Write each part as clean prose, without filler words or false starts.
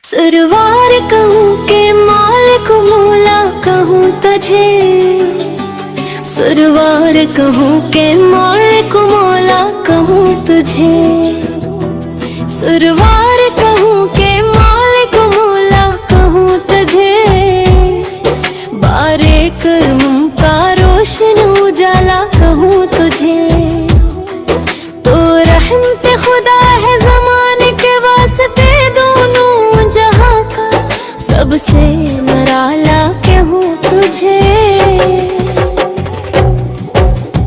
सरवार कहूँ के मालिक मौला कहूँ तुझे, सरवार कहूँ के मालिक मौला कहूँ तुझे, सरवार कहूँ के मालिक मौला कहूँ तुझे, बारे करम का रोशन उजाला कहूँ तुझे। तो रहमत खुदा है ज़माने के वास्ते दोनों जहां का, सबसे निराला कहूँ तुझे।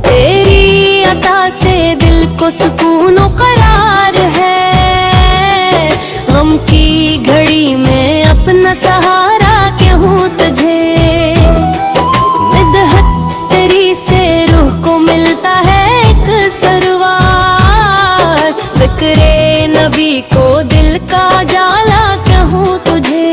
तेरी अता से दिल को सुकून और करार है, गम की घड़ी में अपना सहारा कहूँ तुझे। मिदहत तेरी से रूह को मिलता है एक सरवार, ज़िक्रे नबी को दिल का जाला कहूँ तुझे।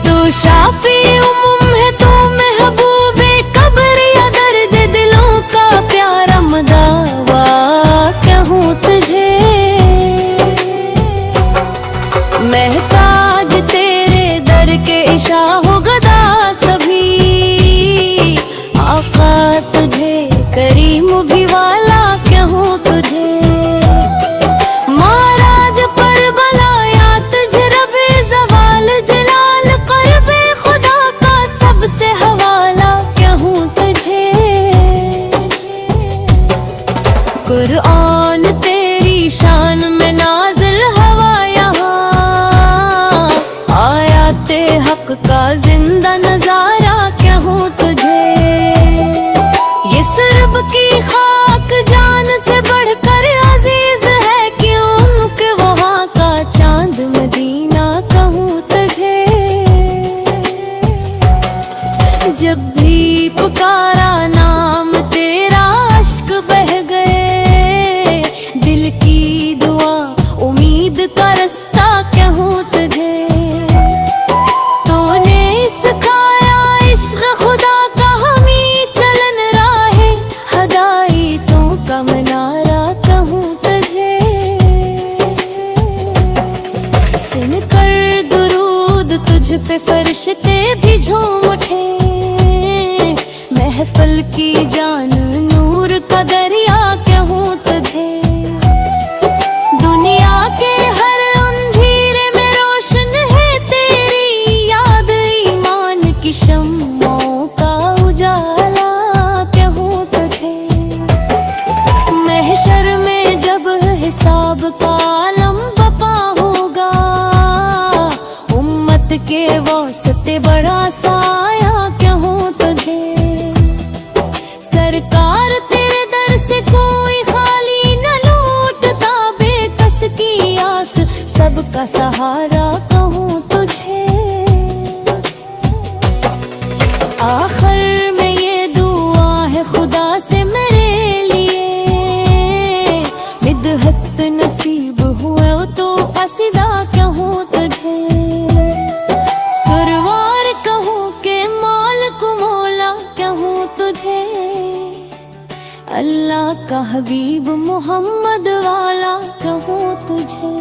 तू शाफी उम्म है, तू महबूबे कब्र या दर्द दिलों का प्यारा मदावा कहूँ तुझे। महताज तेरे दर के इशा हो गदा सभी, आका तुझे करीम भी वाला कहूँ तुझे। महाराज करबला या तुझे रबे ज़वाल जलाल, क़र्बे खुदा का सबसे हवाला कहूँ तुझे। कुरान तेरी शान में नाज़िल हवा यहाँ, आयाते हक का जिंदा नजारा कहूँ तुझे। ये सुरब की खाक जान से बढ़कर अजीज है, क्यों कि वहाँ का चांद मदीना कहूँ तुझे। जब भी पुकारा नाम तेरा अश्क बह गए, दिल की दुआ उम्मीद का रास्ता कहूँ तुझे। तूने सिखाया इश्क खुदा का हमी चलन राहे, हदायतों का मनारा कहूँ तुझे। सुन कर दुरूद तुझ पे फरिश्ते भी झूम उठे, महफल की जान नूर का दरिया कहूँ तुझे। दुनिया के हर अंधेरे में रोशन है तेरी याद, ईमान की शम्मों का उजाला कहूँ तुझे। महशर में जब हिसाब का आलम बपा होगा, उम्मत के वास्ते बड़ा साया कहूँ तुझे। सरकार तेरे दर से कोई खाली न लूटता, बेकस की आस सबका सहारा कहूँ तुझे। आखिर में ये दुआ है खुदा से मेरे लिए, मिदहत नसीब हुए तो असीदा कहूँ तुझे। सरवार कहूँ के मालिक मौला कहूँ तुझे, अल्लाह का हबीब मोहम्मद वाला कहूँ तुझे।